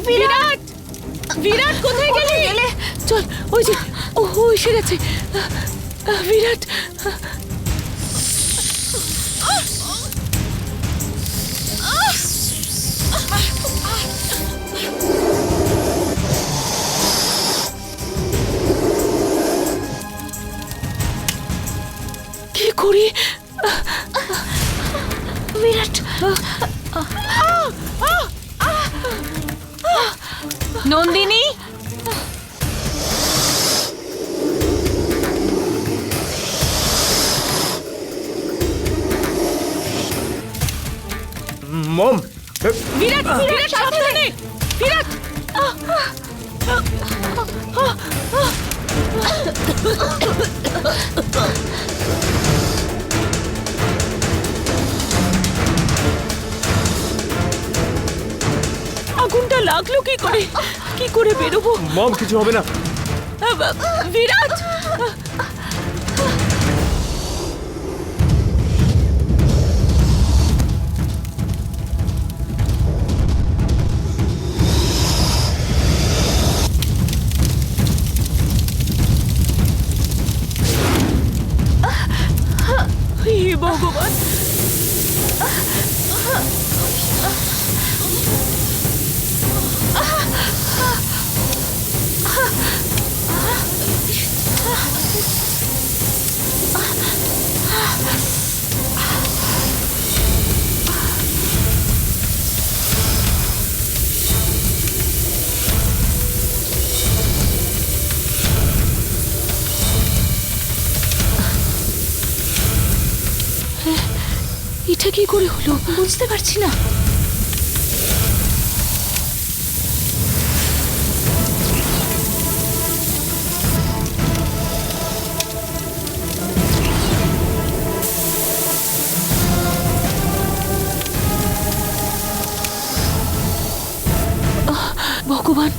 বিরাট, বিরাট কোথায় গেলে? চল, ওই যে ও এসে গেছে। বিরাট, কি করি? বিরাট, নন্দিনী, মম, বিরাট, বিরাট সাবধানে, বিরাট। আগুনটা লাগলো কি করে? কি করে বেরোবো? মম, কিছু হবে না। বিরাট, হে ভগবান, এটা কি করে হলো বুঝতে পারছি না। ভগবান,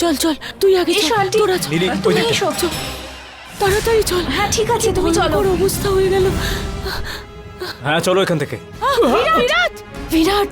চল চল, তুই আগে এসো চল। আন্টি, তোরা লিলি, ওই তুমি দিকে। এসো। চল, তাড়াতাড়ি চল। হ্যাঁ ঠিক আছে, তুমি চলো। ভয়ঙ্কর অবস্থা হয়ে গেল। হ্যাঁ, চলো এখান থেকে। বিরাট, বিরাট,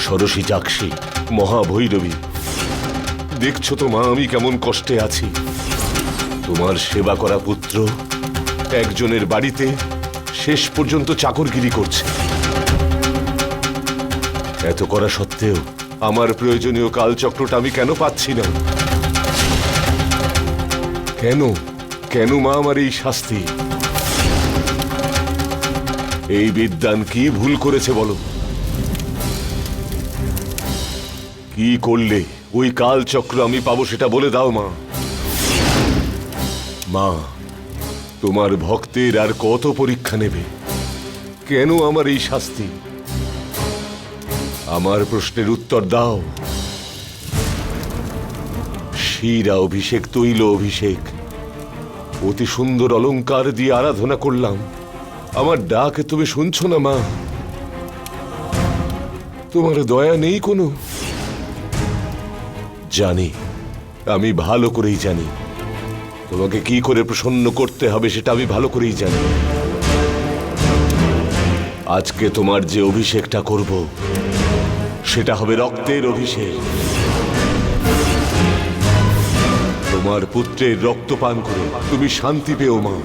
ষোড়শী যাক্ষী, মহাভৈরবী, দেখছো তো মা আমি কেমন কষ্টে আছি। তোমার সেবা করা পুত্র একজনের বাড়িতে শেষ পর্যন্ত চাকরগিরি করছে। এত করা সত্ত্বেও আমার প্রয়োজনীয় কালচক্রটা আমি কেন পাচ্ছি না? কেন কেন মা আমার এই শাস্তি? এই বিদ্বান কি ভুল করেছে বলো? কি করলে ওই কালচক্র আমি পাবো সেটা বলে দাও মা। মা, তোমার ভক্তের আর কত পরীক্ষা নেবে? কেন আমার এই শাস্তি? আমার প্রশ্নের উত্তর দাও। শিরা অভিষেক, তৈল অভিষেক অতি সুন্দর অলংকার দিয়ে আরাধনা করলাম, আমার ডাক তুমি শুনছো না মা? তোমার দয়া নেই কোনো? জানি, আমি ভালো করেই জানি তোমাকে কি করে প্রসন্ন করতে হবে, সেটা আমি ভালো করেই জানি। আজকে তোমার যে অভিষেকটা করব সেটা হবে রক্তের অভিষেক। তোমার পুত্রের রক্ত পান করে তুমি শান্তি পেও মা।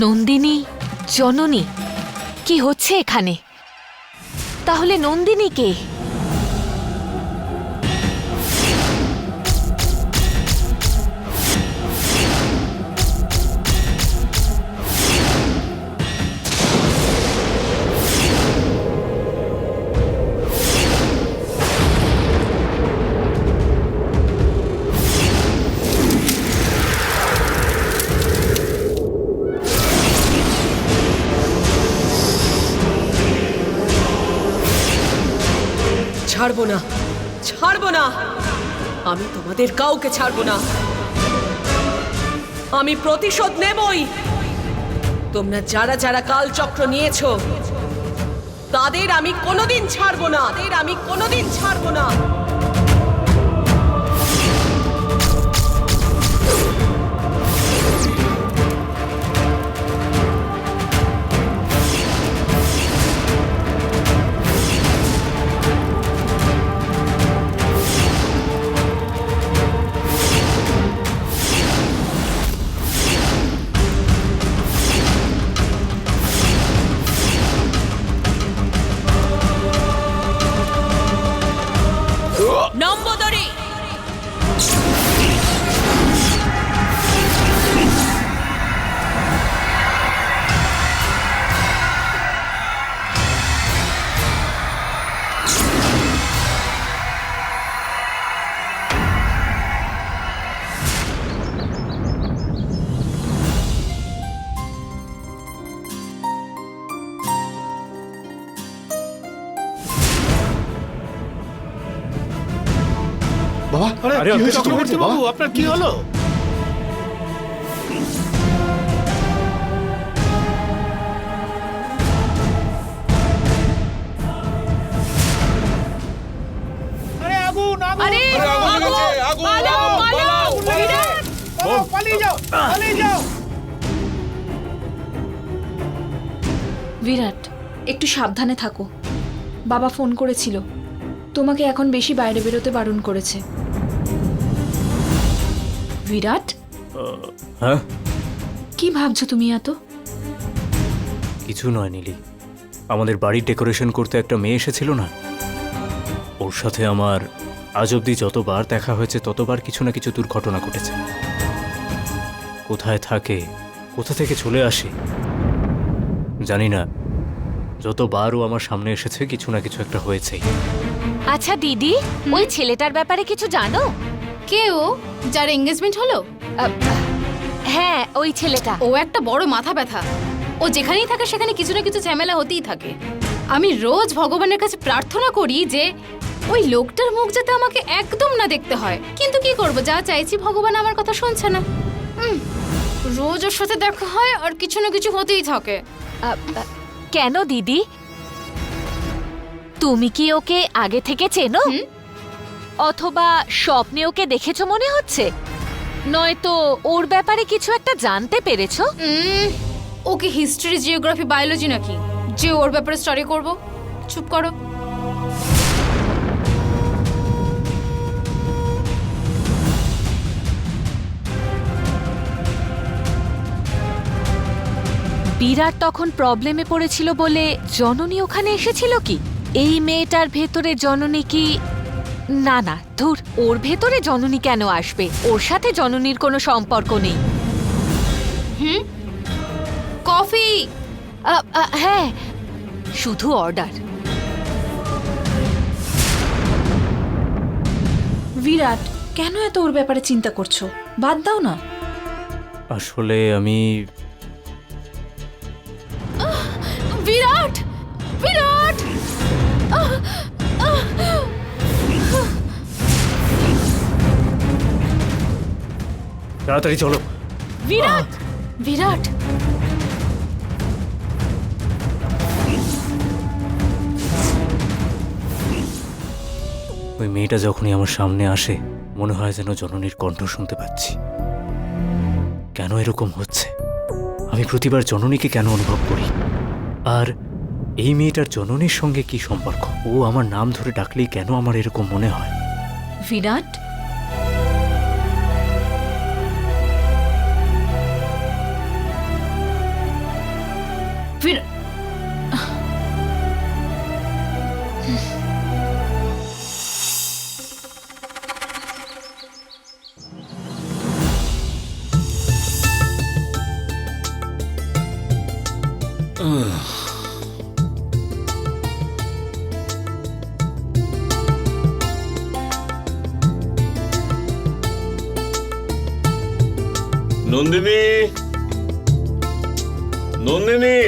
নন্দিনী, জননী, কি হচ্ছে এখানে? তাহলে নন্দিনী কে? ছাড়বো না, ছাড়বো না, আমি তোমাদের কাউকে ছাড়বো না। আমি প্রতিশোধ নেবই। তোমরা যারা যারা কালচক্র নিয়েছো তাদের আমি কোনোদিন ছাড়বো না, তাদের আমি কোনোদিন ছাড়বো না। নম্বদরি, বাবা, আরে, কি হয়েছে চক্রবর্তী বাবু? আপনার কি হলো? আরে আগুন, আগুন! আরে আগুন লেগেছে, আগুন! পালাও, পালাও, বিরাট! পালাও, পালিয়ে যাও, পালিয়ে যাও! বিরাট, একটু সাবধানে থাকো। বাবা ফোন করেছিল, তোমাকে এখন বেশি বাইরে বেরোতে বারণ করেছে। বিরাট, হ্যাঁ, কি ভাবছো তুমি এত? কিছু নয় নীলি। আমাদের বাড়ির ডেকোরেশন করতে একটা মেয়ে এসেছিল না, ওর সাথে আমার আজ অব্দি যতবার দেখা হয়েছে ততবার কিছু না কিছু দুর্ঘটনা ঘটেছে। কোথায় থাকে, কোথা থেকে চলে আসে জানি না, যতবার ও আমার সামনে এসেছে কিছু না কিছু একটা হয়েছেই। আচ্ছা দিদি, ওই ছেলেটার ব্যাপারে কিছু জানো? কে ও, যার এঙ্গেজমেন্ট হলো? হ্যাঁ, ওই ছেলেটা। ও একটা বড় মাথা ব্যথা। ও যেখানেই থাকে সেখানে কিছু না কিছু ঝামেলা হতেই থাকে। আমি রোজ ভগবানের কাছে প্রার্থনা করি যে ওই লোকটার মুখ যাতে আমাকে একদম না দেখতে হয়, কিন্তু কি করব, যা চাইছি ভগবান আমার কথা শুনছে না। রোজ ওর সাথে দেখা হয় আর কিছু না কিছু হতেই থাকে। কেন দিদি, তুমি কি ওকে আগে থেকে চেনো? অথবা স্বপ্নে ওকে দেখেছো মনে হচ্ছে? নয়তো ওর ব্যাপারে কিছু একটা জানতে পেরেছো? ওকে হিস্ট্রি, জিওগ্রাফি, বায়োলজি নাকি যে ওর ব্যাপারে স্টাডি করব? চুপ করো। বিরাট তখন প্রবলেমে পড়েছিল বলে জননী ওখানে এসেছিল কি? এই মেয়েটার ভেতরে জননী কি? না না, ধুর, ওর ভেতরে জননী কেন আসবে? ওর সাথে জননীর কোনো সম্পর্ক নেই। কফি। হ্যাঁ, শুধু অর্ডার। বিরাট, কেন এত ওর ব্যাপারে চিন্তা করছো? বাদ দাও না। আসলে আমি বিরাট, বিরাট! তাড়াতাড়ি চলো। বিরাট, বিরাট! ওই মেয়েটা যখনই আমার সামনে আসে মনে হয় যেন জননীর কণ্ঠ শুনতে পাচ্ছি। কেন এরকম হচ্ছে? আমি প্রতিবার জননীকে কেন অনুভব করি? আর এই মেয়েটার জননীর সঙ্গে কি সম্পর্ক? ও আমার নাম ধরে ডাকলেই কেন আমার এরকম মনে হয়? বিরাট, নন্দিনী, নন্দিনী!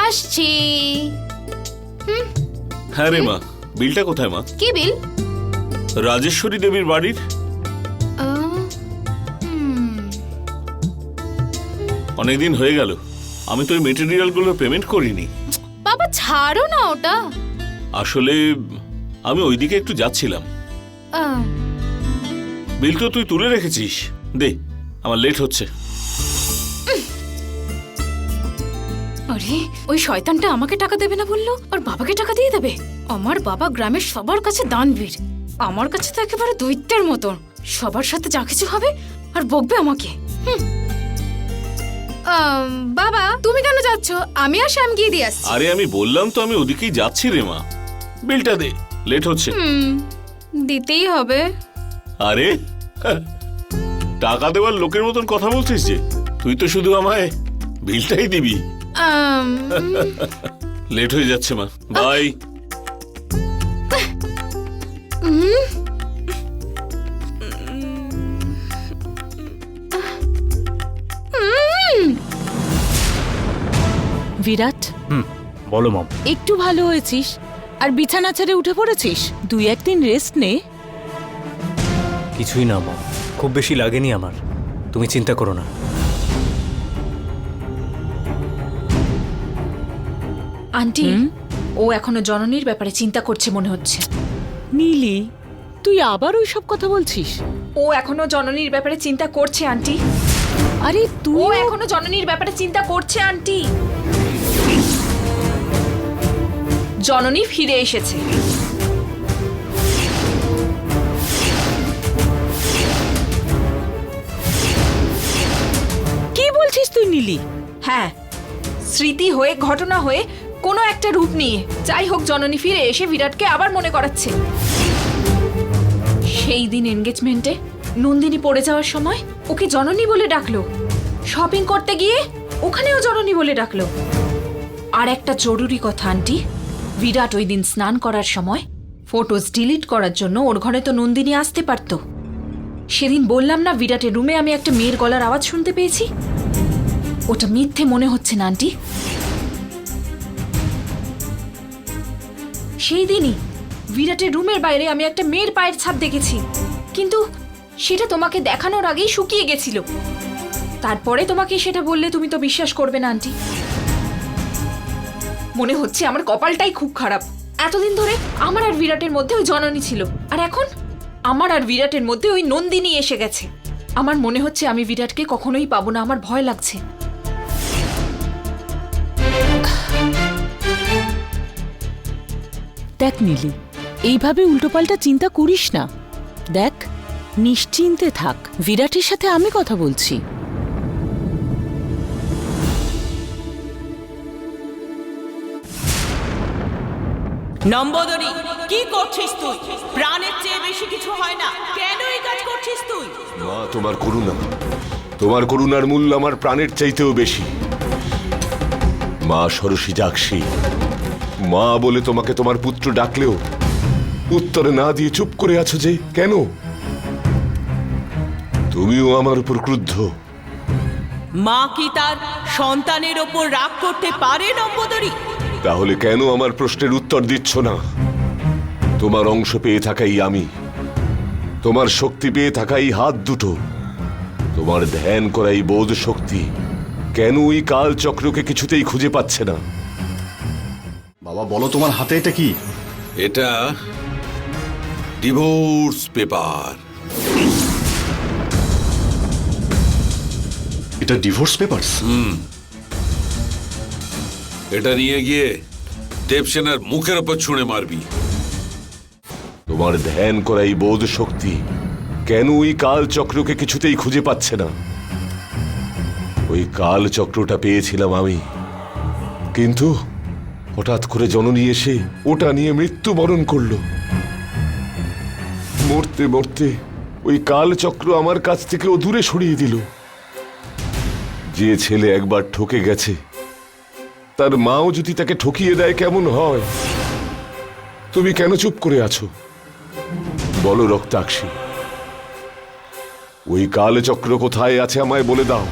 আসছি। হ্যাঁ রে মা, বিলটা কোথায় মা? কি বিল? রাজেশ্বরী দেবীর বাড়ির। অনেকদিন হয়ে গেল, আমি তো ওই মেটেরিয়ালগুলোর পেমেন্ট করিনি। বাবা ছাড়ো না ওটা। আসলে আমি ওইদিকে একটু যাচ্ছিলাম। আহ, বিল তো তুই তুলে রেখেছিস, দে, আমার লেট হচ্ছে। আরে ওই শয়তানটা আমাকে টাকা দেবে না বললো, আর বাবাকে টাকা দিয়ে দেবে? আমার বাবা গ্রামের সবার কাছে দানবীর, আমার কাছে তো একেবারে দৈত্যের মতন। সবার সাথে যা কিছু হবে আর বকবে আমাকে। বাবা তুমি কেন যাচ্ছ? আমি আর শ্যাম গিয়ে দিয়ে আসছি। আরে আমি বললাম তো আমি ওদিকেই যাচ্ছি রে মা, বিলটা দে, লেট হচ্ছে। দিতেই হবে। আরে টাকা দেওয়ার লোকের মতন কথা বলছিস যে? তুই তো শুধু আমায় বিলটাই দিবি। লেট হয়ে যাচ্ছে মা, বাই। বিরাট, বলো মম। একটু ভালো হয়েছিস আর বিছানা ছেড়ে উঠে পড়েছিস? 2-1 দিন রেস্ট নে। কিছুই না মম, খুব বেশি লাগেনি আমার, তুমি চিন্তা করো না। আন্টি, ও এখনো জননীর ব্যাপারে চিন্তা করছে মনে হচ্ছে। নীলি, তুই আবার ওই সব কথা বলছিস? ও এখনো জননীর ব্যাপারে চিন্তা করছে আন্টি। আরে ও তুই এখনো জননীর ব্যাপারে চিন্তা করছে আন্টি। জননী ফিরে এসেছে। কি বলছিস তুই নীলি? হ্যাঁ, স্মৃতি হয়ে, ঘটনা হয়ে, কোনো একটা রূপ নিয়ে, যাই হোক জননী ফিরে এসে বিরাটকে আবার মনে করাচ্ছে। সেই দিন এনগেজমেন্টে নন্দিনী পড়ে যাওয়ার সময় ওকে জননী বলে ডাকলো। শপিং করতে গিয়ে ওখানেও জননী বলে ডাকলো। আর একটা জরুরি কথা আন্টি, বিরাট ওই দিন স্নান করার সময় ফটোস ডিলিট করার জন্য ওর ঘরে তো নন্দিনী আসতে পারতো। সেদিন বললাম না বিরাটের রুমে আমি একটা মেয়ের গলার আওয়াজ শুনতে পেয়েছি? ওটা মিথ্যে মনে হচ্ছে না আন্টি? সেই দিনই বিরাটের রুমের বাইরে আমি একটা মেয়ের পায়ের ছাপ দেখেছি, কিন্তু সেটা তোমাকে দেখানোর আগেই শুকিয়ে গেছিল। তারপরে তোমাকে সেটা বললে তুমি তো বিশ্বাস করবে না আন্টি। মনে হচ্ছে আমার কপালটাই খুব খারাপ। এতদিন ধরে আমার আর বিরাটের মধ্যে ওই জননী ছিল, আর এখন আমার আর বিরাটের মধ্যে ওই নন্দিনী এসে গেছে। আমার মনে হচ্ছে আমি বিরাটকে কখনোই পাবো না, আমার ভয় লাগছে। দেখ নীলি, এইভাবে উল্টোপাল্টা চিন্তা করিস না। দেখ, নিশ্চিন্তে থাক, বিরাটের সাথে আমি কথা বলছি। নম্বদরি, কি করছিস তুই? প্রাণের চেয়ে বেশি কিছু হয় না, কেন এই কাজ করছিস তুই? মা, তোমার করুণার মূল্য আমার প্রাণের চাইতেও বেশি। মা ষোড়শী যাক্ষী, মা বলে তোমাকে তোমার পুত্র ডাকলেও উত্তরে না দিয়ে চুপ করে আছো যে কেন? তুমিও আমার উপর ক্রুদ্ধ। মা কি তার সন্তানের ওপর রাগ করতে পারে নম্বদরি? তাহলে কেন আমার প্রশ্নের উত্তর দিচ্ছ না? তোমার অংশ পেয়ে থাকাই আমি, তোমার শক্তি পেয়ে থাকাই হাত দুটো, তোমার ধ্যান করাই বোধ শক্তি কেন ওই কাল চক্রকে কিছুতেই খুঁজে পাচ্ছে না? বাবা বলো, তোমার হাতে এটা কি? এটা ডিভোর্স পেপার। এটা ডিভোর্স পেপারস? এটা নিয়ে গিয়ে দেবসেনার মুখের ওপর ছুঁড়ে মারবি। তোমার ধ্যান করাই বোধ শক্তি কেন ওই কাল চক্রকে কিছুতেই খুঁজে পাচ্ছে না? ওই কাল চক্রটা পেয়েছিলাম আমি, কিন্তু হঠাৎ করে জননী এসে ওটা নিয়ে মৃত্যুবরণ করলো। মরতে মরতে ওই কাল চক্র আমার কাছ থেকেও দূরে সরিয়ে দিল। যে ছেলে একবার ঠকে গেছে, তার মাও যদি তাকে ঠকিয়ে দেয় কেমন হয়? তুমি কেন চুপ করে আছো? বলো রক্তাক্ষী, ওই কালচক্র কোথায় আছে আমায় বলে দাও।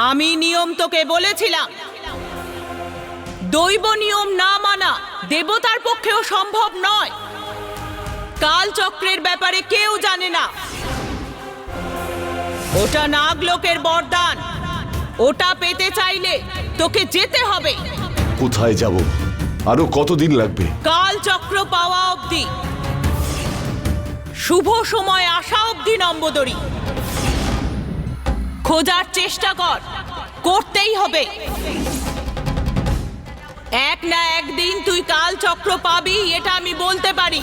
আমি নিয়ম তোকে বলেছিলাম, দৈব নিয়ম না মানা দেবতার পক্ষেও সম্ভব নয়। কাল চক্রের ব্যাপারে কেউ জানে না। ওটা নাগলোকের বরদান, ওটা পেতে চাইলে তোকে যেতে হবে। কোথায় যাব? আরো কতদিন লাগবে? কাল চক্র পাওয়া অবধি, শুভ সময় আসা অবধি নম্বদরি। খোঁজার চেষ্টা কর, করতেই হবে। এক না একদিন তুই কাল চক্র পাবি, এটা আমি বলতে পারি।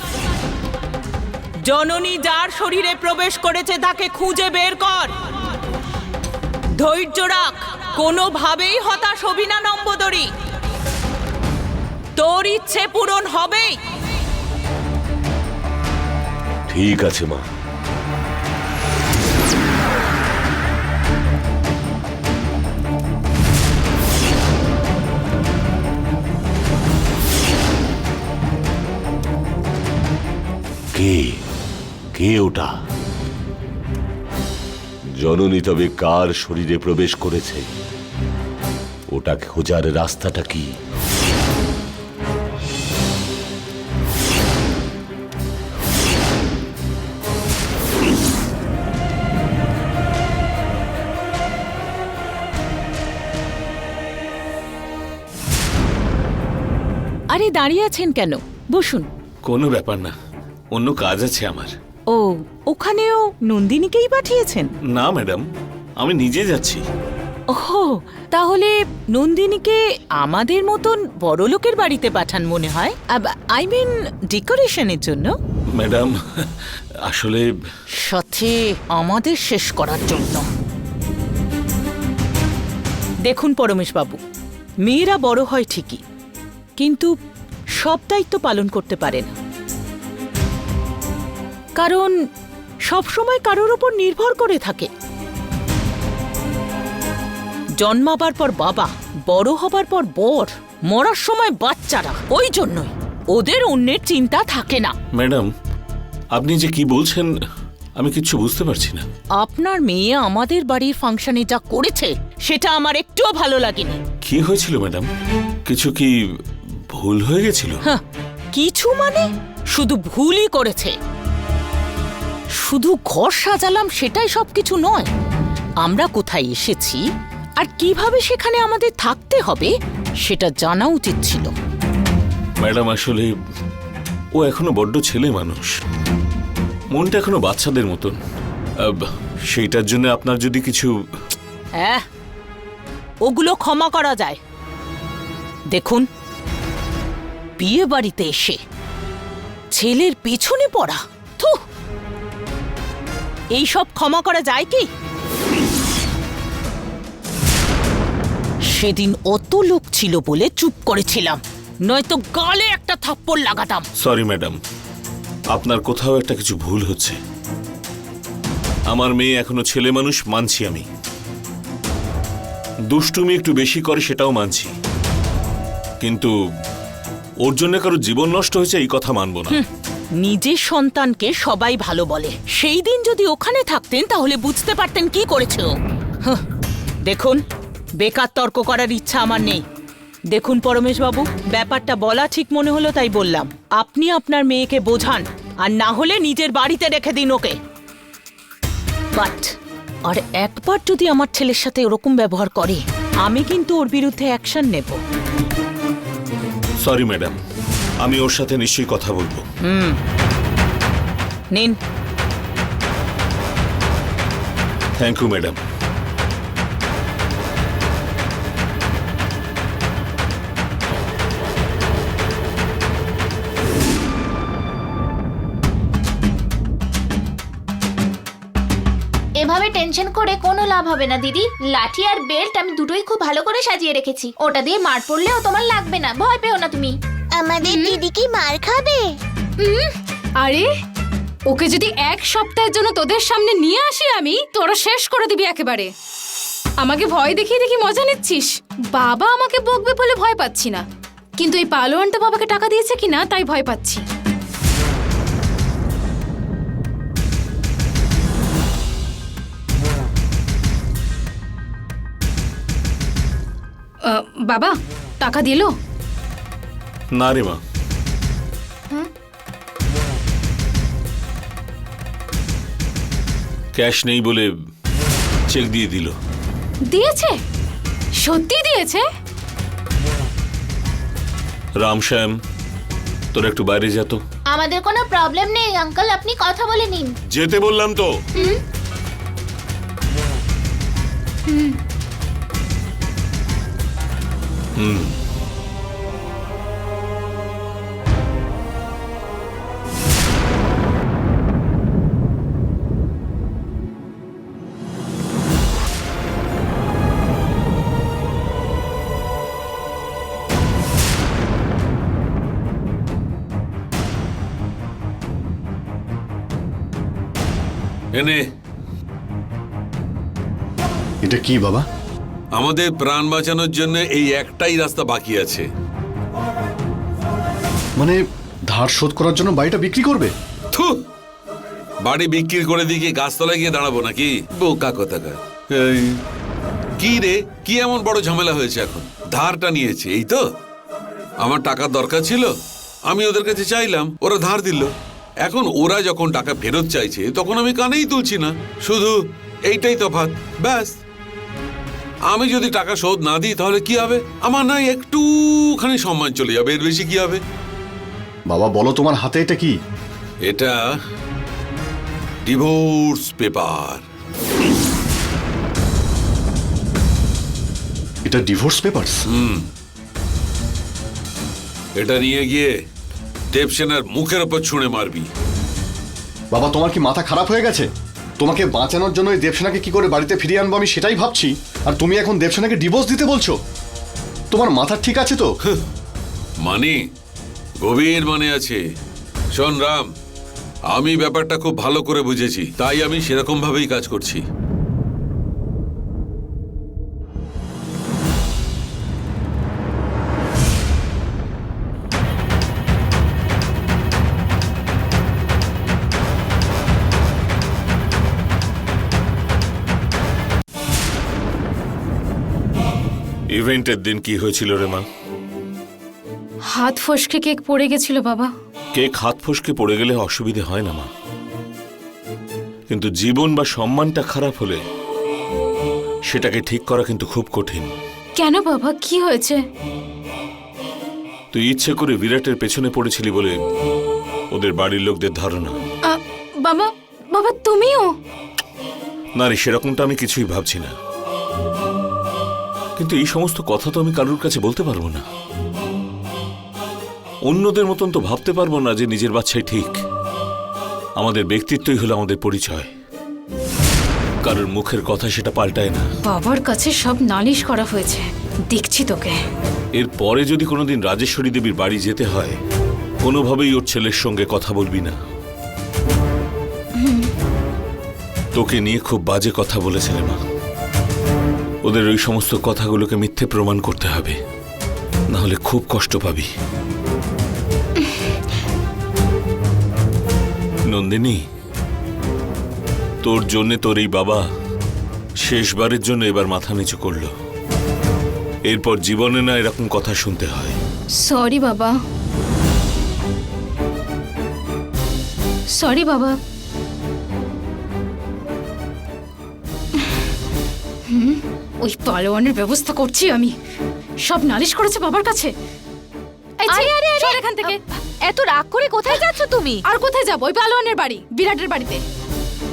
জননী যার শরীরে প্রবেশ করেছে তাকে খুঁজে বের কর। ধৈর্য রাখ, কোনোভাবেই হতাশ হবি না নম্বদরি। তোর ইচ্ছে পূরণ হবেই। ঠিক আছে মা। কে ওটা? জননী তবে কার শরীরে প্রবেশ করেছে? ওটা খোঁজার রাস্তাটা কি? আরে দাঁড়িয়ে আছেন কেন? বসুন। কোনো ব্যাপার না, অন্য কাজ আছে আমার। ও, ওখানেও নন্দিনীকেই পাঠিয়েছেন? না ম্যাডাম, আমি নিজে যাচ্ছি। ওহো, তাহলে নন্দিনীকে আমাদের মতন বড়লোকের বাড়িতে পাঠান মনে হয়। আই মিন ডেকোরেশনের জন্য। ম্যাডাম আসলে সাথে আমাদের শেষ করার জন্য। দেখুন পরমেশবাবু, মেয়েরা বড় হয় ঠিকই, কিন্তু সব দায়িত্ব পালন করতে পারে না। কারণ সবসময় কারোর উপর নির্ভর করে থাকে। জন্মাবার পর বাবা, বড় হবার পর বর, মরার সময় বাচ্চারা। ওই জন্যই ওদের অন্যের চিন্তা থাকে না। ম্যাডাম, আপনি যে কি বলছেন আমি কিচ্ছু বুঝতে পারছি না। আপনার মেয়ে আমাদের বাড়ির ফাংশনে যা করেছে সেটা আমার একটুও ভালো লাগেনি। কি হয়েছিল ম্যাডাম? কিছু কি ভুল হয়ে গেছিল? হ্যাঁ, কিছু মানে শুধু ভুলই করেছে। শুধু ঘর সাজালাম সেটাই সবকিছু নয়। আমরা কোথায় এসেছি আর কিভাবে সেখানে আমাদের থাকতে হবে সেটা জানা উচিত ছিল। ম্যাডাম আসলে ও এখনো বড্ড ছেলে মানুষ, মনটা এখনো বাচ্চাদের মতন। সেইটার জন্য আপনার যদি কিছু... হ্যাঁ, ওগুলো ক্ষমা করা যায়। দেখুন, বিয়ে বাড়িতে এসে ছেলের পেছনে পড়া, থু, এইসব ক্ষমা করা যায় কি? সেদিন অত লোক ছিল বলে চুপ করেছিলাম, নয়তো গালে একটা থাপ্পড় লাগাতাম। সরি ম্যাডাম, আপনার কোথাও একটা কিছু ভুল হচ্ছে। আমার মেয়ে এখনো ছেলে মানুষ, মানছি আমি। দুষ্টুমি একটু বেশি করে সেটাও মানছি, কিন্তু ওর জন্য কারো জীবন নষ্ট হয়েছে এই কথা মানবো না। নিজের সন্তানকে সবাই ভালো বলে, সেই দিন যদি ওখানে থাকতেন তাহলে বুঝতে পারতেন কি করেছে ও। হাহ, দেখুন, বেকার তর্ক করার ইচ্ছা আমার নেই। দেখুন পরমেশবাবু, ব্যাপারটা বলা ঠিক মনে হলো তাই বললাম। আপনি আপনার মেয়েকে বোঝান, আর না হলে নিজের বাড়িতে রেখে দিন ওকে। বাট আর একবার যদি আমার ছেলের সাথে ওরকম ব্যবহার করে, আমি কিন্তু ওর বিরুদ্ধে অ্যাকশন নেব। সরি ম্যাডাম, আমি ওর সাথে নিশ্চয়ই কথা বলবো। নিন। Thank you madam. এভাবে টেনশন করে কোনো লাভ হবে না দিদি। লাঠি আর বেল্ট আমি দুটোই খুব ভালো করে সাজিয়ে রেখেছি, ওটা দিয়ে মার পড়লেও তোমার লাগবে না, ভয় পেও না তুমি। আমাদের দিদি কি মার খাবে? আরে ওকে যদি এক সপ্তাহের জন্য তোদের সামনে নিয়ে আসি আমি, তোরা শেষ করে দিবি একেবারে। আমাকে ভয় দেখিয়ে দেখি মজা নিচ্ছিস। বাবা আমাকে বকবে বলে ভয় পাচ্ছি না, কিন্তু এই পালোয়ানটা বাবাকে টাকা দিয়েছে কিনা তাই ভয় পাচ্ছি। বাবা টাকা দিলো? না রে মা, ক্যাশ নেই বলে চেক দিয়ে দিল। দিয়েছে? সত্যি দিয়েছে? রামশ্যাম, তোর একটু বাইরে যেত। আমাদের কোনো প্রবলেম নেই আঙ্কেল, আপনি কথা বলে নিন। যেতে বললাম তো। এনে এটা কি বাবা? আমাদের প্রাণ বাঁচানোর জন্য এই একটাই রাস্তা বাকি আছে। মানে ধার শোধ করার জন্য বাড়িটা বিক্রি করবে? থু, বাড়ি বিক্রি করে দিয়ে কি গাছতলায় গিয়ে দাঁড়াবো নাকি? বোকা কোথাকার। এই, কি রে, কি এমন বড় ঝামেলা হয়েছে এখন? ধারটা নিয়েছে এই তো। আমার টাকার দরকার ছিল, আমি ওদের কাছে চাইলাম, ওরা ধার দিল। এখন ওরা যখন টাকা ফেরত চাইছে তখন আমি কানেই তুলছি না, শুধু এইটাই তফাৎ, ব্যাস। আমি যদি টাকা শোধ না দিই তাহলে কি হবে? আমার না একটুখানি সম্মান চলে যাবে, এর বেশি কি হবে? বাবা বলো তোমার হাতে এটা কি? এটা ডিভোর্স পেপার। এটা ডিভোর্স পেপারস? এটা নিয়ে গিয়ে দেবসেনার মুখের ওপর ছুঁড়ে মারবি। বাবা তোমার কি মাথা খারাপ হয়ে গেছে? তোমাকে বাঁচানোর জন্য এই দেবসেনাকে কি করে বাড়িতে ফিরিয়ে আনবো আমি সেটাই ভাবছি, আর তুমি এখন দেবসেনাকে ডিভোর্স দিতে বলছো? তোমার মাথা ঠিক আছে তো? মানে গভীর মানে আছে। শোন রাম, আমি ব্যাপারটা খুব ভালো করে বুঝেছি, তাই আমি সেরকম ভাবেই কাজ করছি। ইভেন্টের দিন কি হয়েছিল রে মা? হাত ফসকে কেক পড়ে গেছিল বাবা। কেক হাত ফসকে পড়ে গেলে অসুবিধে হয় না মা, কিন্তু জীবন বা সম্মানটা খারাপ হলে সেটাকে ঠিক করা কিন্তু খুব কঠিন। কেন বাবা, কি হয়েছে? তুই ইচ্ছে করে বিরাটের পেছনে পড়েছিলি বলে ওদের বাড়ির লোকদের ধারণা। বাবা, বাবা তুমিও? না রে, সেরকমটা আমি কিছুই ভাবছি না, কিন্তু এই সমস্ত কথা তো আমি কারোর কাছে বলতে পারবো না। অন্যদের মতন তো ভাবতে পারবো না যে নিজের বাচ্চাই ঠিক। আমাদের ব্যক্তিত্বই হলো আমাদের পরিচয়, কারোর মুখের কথা সেটা পাল্টায় না। বাবার কাছে সব নালিশ করা হয়েছে, দেখছি তোকে। এর পরে যদি কোনোদিন রাজেশ্বরী দেবীর বাড়ি যেতে হয়, কোনোভাবেই ওর ছেলের সঙ্গে কথা বলবি না। তোকে নিয়ে খুব বাজে কথা বলেছে রে মা। ওদের ওই সমস্ত কথাগুলোকে মিথ্যে প্রমাণ করতে হবে, না হলে খুব কষ্ট পাবি। নন্দিনী, তোর জন্যে তোর এই বাবা শেষবারের জন্য এবার মাথা নিচু করলো। এরপর জীবনে না এরকম কথা শুনতে হয়। সরি বাবা, সরি বাবা। ওই পালোয়ানের ব্যবস্থা করছি আমি। সব নালিশ করেছে বাবার কাছে। এই ছি, সর এখান থেকে। এত রাগ করে কোথায় যাচ্ছ তুমি? আর কোথায় যাবো? ওই পালোয়ানের বাড়ি, বিরাটের বাড়িতে।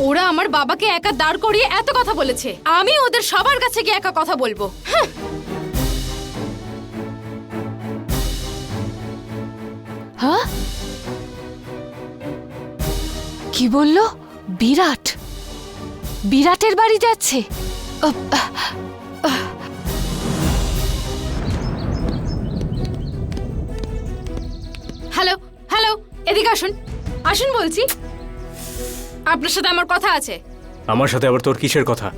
ওরা আমার বাবাকে একা দাঁড় করিয়ে এত কথা বলেছে, আমি ওদের সবার কাছে গিয়ে একা কথা বলবো। হ্যাঁ। হ্যাঁ, কি বললো? বিরাট বিরাটের বাড়ি যাচ্ছে? হ্যালো হ্যালো, এদিকে আসুন, আসুন বলছি। আপনার সাথে আমার কথা আছে। আমার সাথে আবার তোর কিসের কথা?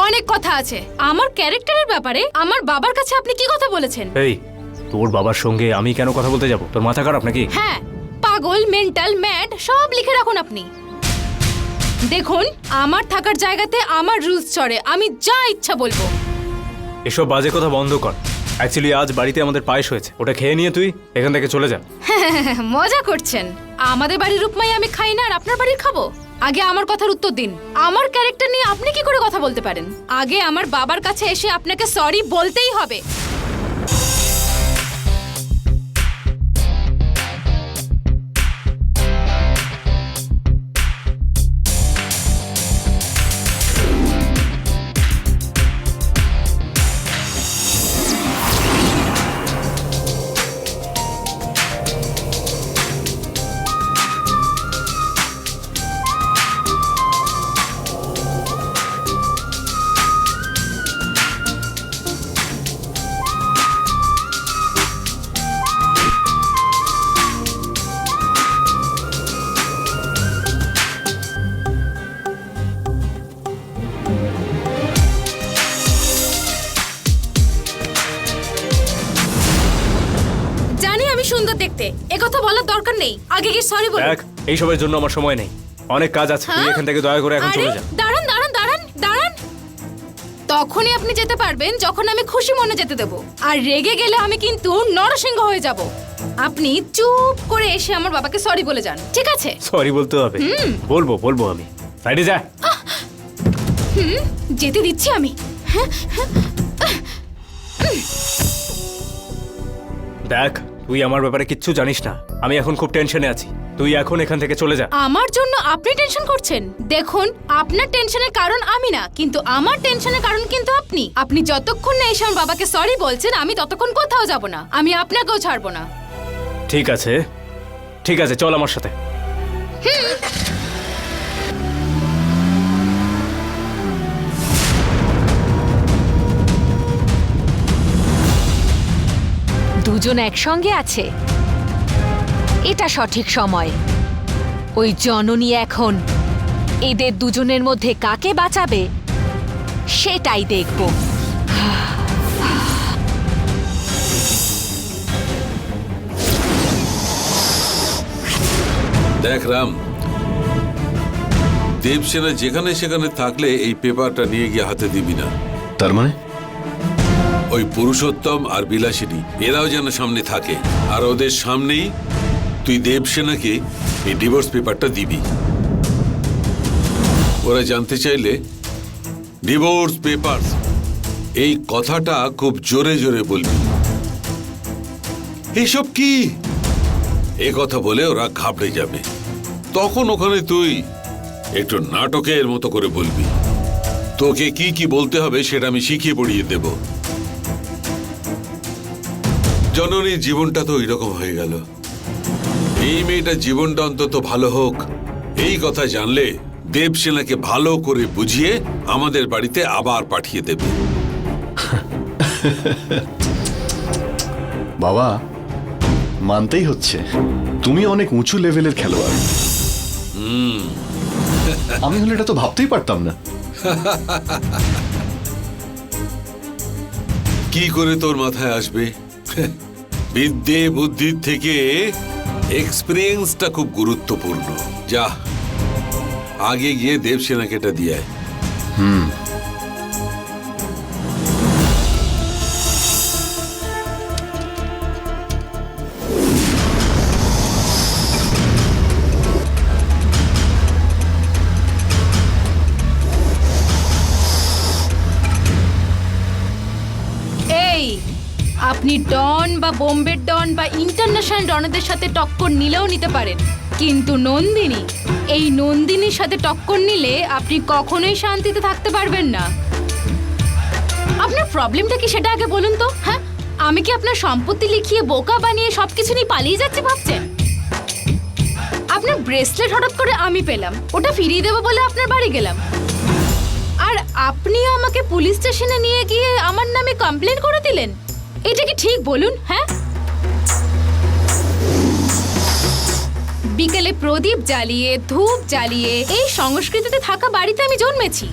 অনেক কথা আছে। আমার ক্যারেক্টারের ব্যাপারে আমার বাবার কাছে আপনি কি কথা বলেছেন? এই, তোর বাবার সঙ্গে আমি কেন কথা বলতে যাব? তোর মাথা খারাপ নাকি? হ্যাঁ, পাগল, মেন্টাল, ম্যাড সব লিখে রাখুন আপনি। দেখুন, আমার থাকার জায়গাতে আমার রুলস চড়ে, আমি যা ইচ্ছা বলবো। এসব বাজে কথা বন্ধ কর। অ্যাকচুয়ালি আজ বাড়িতে আমাদের পায়েস হয়েছে, ওটা খেয়ে নিয়ে তুই এখান থেকে চলে যা। মজা করছেন? আমাদের বাড়ির রূপমাই আমি খাই না আর আপনার বাড়ির খাবো? আগে আমার কথার উত্তর দিন। আমার ক্যারেক্টার নিয়ে আপনি কি করে কথা বলতে পারেন? আগে আমার বাবার কাছে এসে আপনাকে সরি বলতেই হবে। সুন্দর দেখতে, একথা বলার দরকার নেই। আগে কি সরি বলুন। দেখ, এইসবের জন্য আমার সময় নেই, অনেক কাজ আছে। তুই এখান থেকে দয়া করে এখন চলে যা। দাঁড়ান দাঁড়ান দাঁড়ান দাঁড়ান। তখনই আপনি যেতে পারবেন যখন আমি খুশি মনে যেতে দেব। আর রেগে গেলে আমি কিন্তু নরসিংহ হয়ে যাব। আপনি চুপ করে এসে আমার বাবাকে সরি বলে যান, ঠিক আছে? সরি বলতে হবে? বলবো আমি। সাইডে যা। যেতে দিচ্ছি আমি। দেখ, তুই আমার ব্যাপারে কিচ্ছু জানিস না। আমি এখন খুব টেনশনে আছি, তুই এখন এখান থেকে চলে যা। আমার জন্য আপনি টেনশন করছেন? দেখুন, আপনার টেনশনের কারণ আমি না, কিন্তু আমার টেনশনের কারণ কিন্তু আপনি। আপনি যতক্ষণ না এসে আমার বাবাকে সরি বলছেন, আমি ততক্ষণ কোথাও যাব না। আমি আপনাকেও ছাড়বো না। ঠিক আছে, ঠিক আছে, চল আমার সাথে। দুজন একসঙ্গে আছে, এটা সঠিক সময়। ওই জননী এখন এদের দুজনের মধ্যে কাকে বাঁচাবে সেটাই দেখব। দেখ রাম, দেবসেনা যেখানে সেখানে থাকলে এই পেপারটা নিয়ে গিয়ে হাতে দিবি না। তার মানে? ওই পুরুষোত্তম আর বিলাসিনী এরাও যেন সামনে থাকে, আর ওদের সামনেই তুই দেবসেনাকে এই ডিভোর্স পেপারটা দিবি। ওরা জানতে চাইলে ডিভোর্স পেপার এই কথাটা খুব জোরে জোরে বলবি। এইসব কি? এ কথা বলে ওরা ঘাবড়ে যাবে। তখন ওখানে তুই একটু নাটকের মতো করে বলবি। তোকে কি কি বলতে হবে সেটা আমি শিখিয়ে পড়িয়ে দেব। জননীর জীবনটা তো এরকম হয়ে গেল। এই মেয়েটার জীবনটা অন্তত ভালো হোক, এই কথা জানলে দেবসেনাকে ভালো করে বুঝিয়ে আমাদের বাড়িতে আবার পাঠিয়ে দেবে। বাবা, মানতেই হচ্ছে তুমি অনেক উঁচু লেভেলের খেলোয়াড়। আমি হলে এটা তো ভাবতেই পারতাম না। কি করে তোর মাথায় আসবে? বিদ্যে বুদ্ধির থেকে এক্সপিরিয়েন্সটা খুব গুরুত্বপূর্ণ। যা, আগে গিয়ে দেবসেনাকে এটা দিয়ে আয়। এই, আপনি ডন বা বোম্বের ডন বা ইন্টারন্যাশনাল ডনদের সাথে টক্কর নিলেও নিতে পারেন, কিন্তু নন্দিনী, এই নন্দিনীর সাথে টক্কর নিলে আপনি কখনোই শান্তিতে থাকতে পারবেন না। আপনার প্রবলেমটা কি সেটা আগে বলুন তো। হ্যাঁ, আমি কি আপনার সম্পত্তি লিখিয়ে বোকা বানিয়ে সবকিছু নিয়ে পালিয়ে যাচ্ছি ভাবছেন? আপনার ব্রেসলেট হঠাৎ করে আমি পেলাম, ওটা ফিরিয়ে দেবো বলে আপনার বাড়ি গেলাম, আর আপনি আমাকে পুলিশ স্টেশনে নিয়ে গিয়ে আমার নামে কমপ্লেন করে দিলেন। এটা কি ঠিক বলুন? হ্যাঁ, বিকেলে প্রদীপ জ্বালিয়ে ধূপ জ্বালিয়ে এই সংস্কৃতিতে থাকা বাড়িতে আমি জন্মেছি।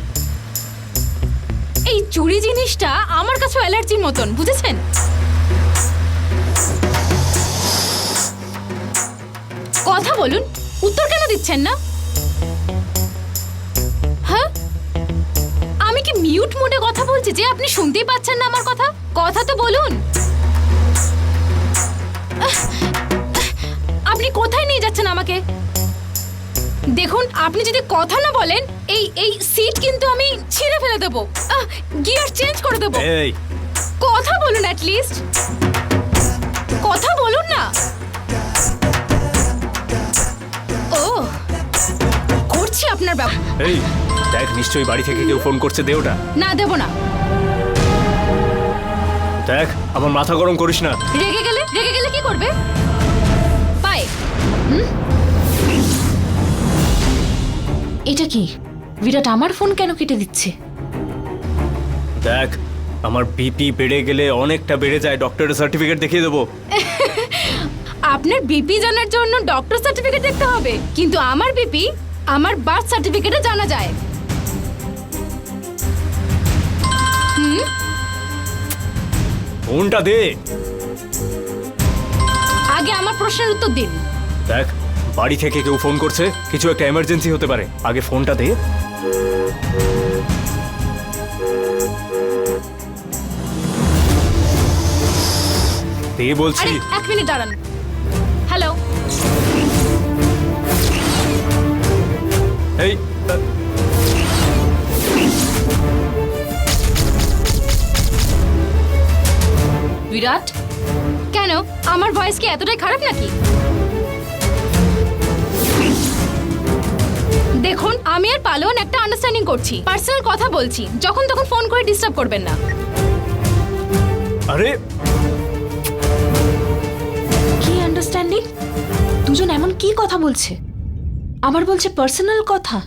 এই চুরি জিনিসটা আমার কাছে অ্যালার্জির মতন, বুঝেছেন? কথা বলুন, উত্তর কেন দিচ্ছেন না? হ্যাঁ, আমি কি মিউট মোডে কথা বলছি যে আপনি শুনতেই পাচ্ছেন না আমার কথা? কথা তো বলুন। আপনি কোথায় নিয়ে যাচ্ছেন আমাকে? দেখুন, আপনি যদি কথা না বলেন এই সিট কিন্তু আমি ছিঁড়ে ফেলে দেবো, গিয়ার চেঞ্জ করে দেবো। এই, কথা বলুন অ্যাট লিস্ট, কথা বলুন না। ও, করছি আপনার ব্যাপার। এই দেখ, নিশ্চয়ই বাড়ি থেকে কেউ ফোন করছে, দে ওটা। না, দেব না। দেখ, আমার মাথা গরম করিস না। রেগে গেলে কি করবে? পায়ে। এটা কি? বিরাট আমার ফোন কেন কেটে দিচ্ছে? দেখ, আমার বিপি বেড়ে গেলে অনেকটা বেড়ে যায়, ডক্টরের সার্টিফিকেট দেখিয়ে দেবো। আপনার বিপি জানার জন্য ডক্টর সার্টিফিকেট দেখতে হবে, কিন্তু আমার বিপি আমার বার্থ সার্টিফিকেটে জানা যায়। ফোনটা দে। আগে আমার প্রশ্নের উত্তর দিন। দেখ, বাড়ি থেকে কেউ ফোন করছে, কিছু একটা এমার্জেন্সি হতে পারে, আগে ফোনটা দে। দে বলছি। আরে, 1 মিনিট দাঁড়ান। হ্যালো, এই, বিরাট, কেন? আমার ভয়েস কি এতটাই খারাপ নাকি? দেখুন, আমি আর পালোয়ান একটা আন্ডারস্ট্যান্ডিং করছি, পার্সোনাল কথা বলছি, যখন তখন ফোন করে ডিস্টার্ব করবেন না। আরে কি আন্ডারস্ট্যান্ডিং? দুজন এমন কি কথা বলছে? আবার বলছে পার্সোনাল কথা।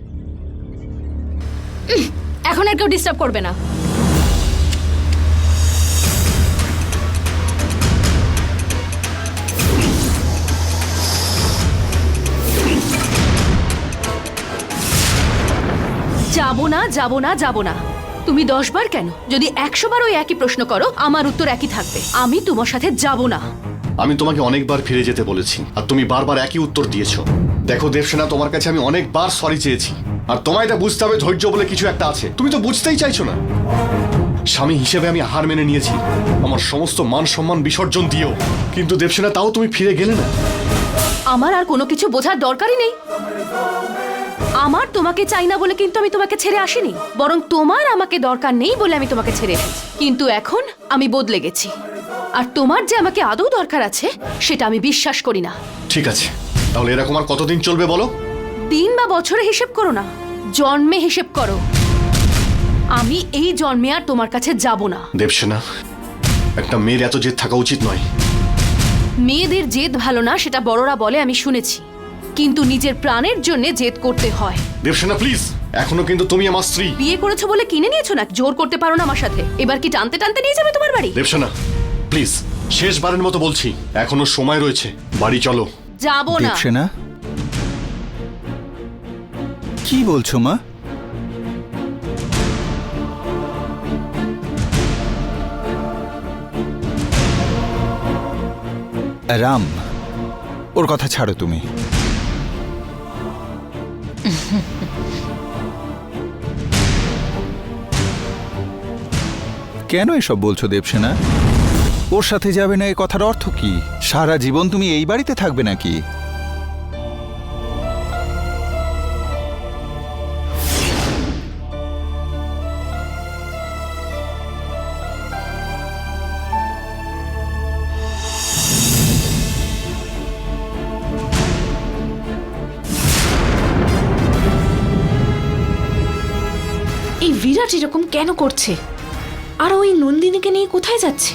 এখন আর কেউ ডিস্টার্ব করবে না। যাবো না, যাবো না, যাবো না। তুমি 10 বার কেন, যদি 100 বার ওই একই প্রশ্ন করো, আমার উত্তর একই থাকবে। আমি তোমার সাথে যাব না। আমি তোমাকে অনেকবার ফিরে যেতে বলেছি, আর তুমি বারবার একই উত্তর দিয়েছো। দেখো দেবসেনা, তোমার কাছে আমি অনেকবার সরি চেয়েছি, আর তোমায় এটা বুঝতে হবে ধৈর্য বলে কিছু একটা আছে। তুমি তো বুঝতেই চাইছো না। স্বামী হিসেবে আমি হার মেনে নিয়েছি, আমার সমস্ত মান সম্মান বিসর্জন দিয়েও, কিন্তু দেবসেনা, তাও তুমি ফিরে গেলে না। আমার আর কোনো কিছু বোঝার দরকারই নেই। আমার তোমাকে চাই না বলে কিন্তু আমি তোমাকে ছেড়ে আসিনি, বরং তোমার আমাকে দরকার নেই বলে আমি তোমাকে ছেড়ে এসেছি। কিন্তু এখন আমি বদলে গেছি, আর তোমার যে আমাকে আদৌ দরকার আছে সেটা আমি বিশ্বাস করি না। ঠিক আছে, তাহলে এরকম আর কতদিন চলবে বলো? দিন বা বছরে হিসেব করো না, জন্মে হিসেব করো। আমি এই জন্মে আর তোমার কাছে যাব না। দেবসেনা, একটা মেয়ের এত জেদ থাকা উচিত নয়। মেয়েদের জেদ ভালো না সেটা বড়রা বলে আমি শুনেছি, কিন্তু নিজের প্রাণের জন্য জেদ করতে হয়। দেবসেনা প্লিজ। এখনো কিন্তু তুমি আমার স্ত্রী। বিয়ে করেছো বলে কিনে নিয়েছো না, জোর করতে পারো না আমার সাথে। এবার কি টানতে টানতে নিয়ে যাবে তোমার বাড়ি? দেবসেনা প্লিজ, শেষবারের মতো বলছি, এখনো সময় রয়েছে, বাড়ি চলো। যাবো না। দেবসেনা, কি বলছো মা? রাম, ওর কথা ছাড়ো তুমি। কেন এসব বলছো দেবসেনা? ওর সাথে যাবে না, এ কথার অর্থ কি? সারা জীবন তুমি এই বাড়িতে থাকবে নাকি? এই বিরাট এরকম কেন করছে? আর ওই নন্দিনীকে নিয়ে কোথায় যাচ্ছে?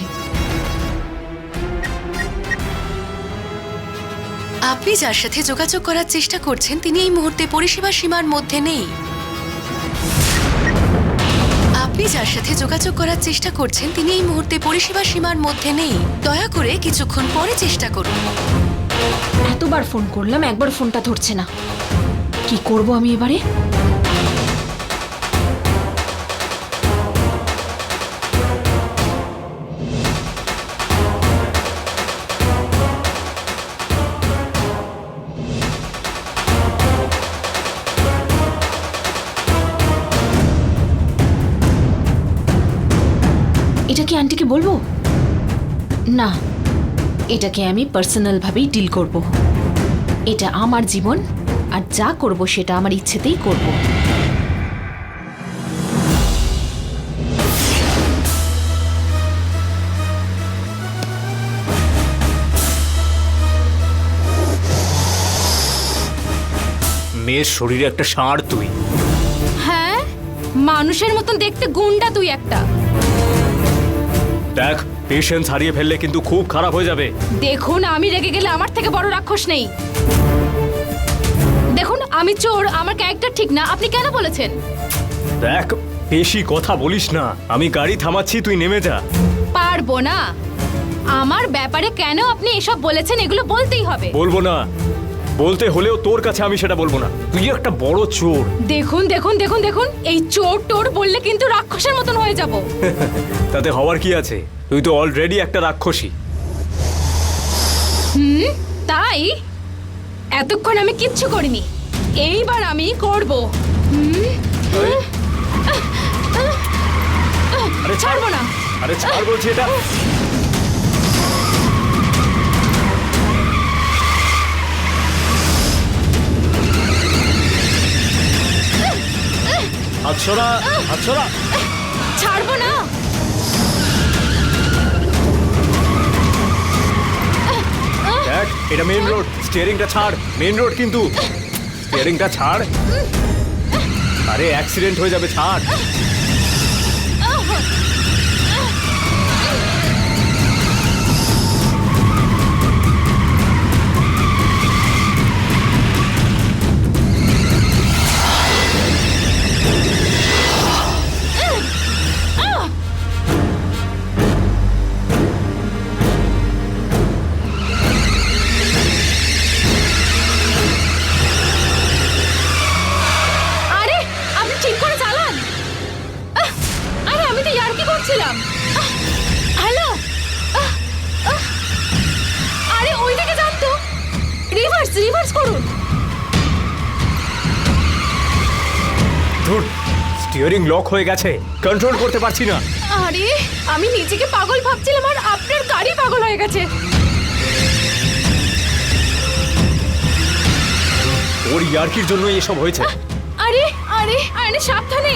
আপনি যার সাথে যোগাযোগ করার চেষ্টা করছেন তিনি এই মুহূর্তে পরিষেবা সীমার মধ্যে নেই। আপনি যার সাথে যোগাযোগ করার চেষ্টা করছেন তিনি এই মুহূর্তে পরিষেবা সীমার মধ্যে নেই। দয়া করে কিছুক্ষণ পরে চেষ্টা করুন। এতবার ফোন করলাম, একবার ফোনটা ধরছে না। কি করব আমি এবারে? এটা কি আন্টিকে বলবো? না, এটাকে আমি পার্সোনাল ভাবেই ডিল করব। এটা আমার জীবন, আর যা করব সেটা আমার ইচ্ছেতেই করব। মেয়ের শরীরে একটা ষাঁড় তুই। হ্যাঁ, মানুষের মতন দেখতে গুন্ডা তুই একটা। দেখ, পেশেন্স হারিয়ে ফেললে কিন্তু খুব খারাপ হয়ে যাবে। দেখুন, আমি রেগে গেলে আমার থেকে বড় রাক্ষস নেই। দেখুন, আমি চোর, আমার ক্যারেক্টার ঠিক না, আপনি কেন বলেছেন? দেখ, বেশি কথা বলিস না। আমি গাড়ি থামাচ্ছি, তুই নেমে যা। পারবো না। আমার ব্যাপারে কেন আপনি এসব বলেছেন এগুলো বলতেই হবে। বলবো না। বলতে হলেও তোর কাছে আমি সেটা বলবো না। তুই একটা বড় চোর। দেখুন দেখুন দেখুন দেখুন, এই চোর টোর বললে কিন্তু রাক্ষসের মতন হয়ে যাব। তাতে হওয়ার কি আছে? তুই তো অলরেডি একটা রাক্ষসী। তাই? এতক্ষণ আমি কিচ্ছু করিনি, এইবার আমি করব। আরে ছাড়বো না। আরে ছাড় বলছি। এটা আচ্ছরা, আচ্ছরা, ছাড়বো না। দেখ, এটা মেইন রোড। স্টিয়ারিংটা ছাড়। মেইন রোড কিন্তু। স্টিয়ারিংটা ছাড়। আরে অ্যাক্সিডেন্ট হয়ে যাবে, ছাড়। আরে, আপনি ঠিক করে চালান। আরে, আমি তো ইয়ার্কি করছিলাম। হ্যালো। আরে, ওই দিকে যান তো। রিভার্স রিভার্স করুন। ধুর, স্টিয়ারিং লক হয়ে গেছে, কন্ট্রোল করতে পারছি না। আরে, আমি নিজেকে পাগল ভাবছিলাম আর আপনার গাড়ি পাগল হয়ে গেছে। ওর ইয়ার্কির জন্য এসব হয়েছে। আরে আরে আরে, সাবধানে।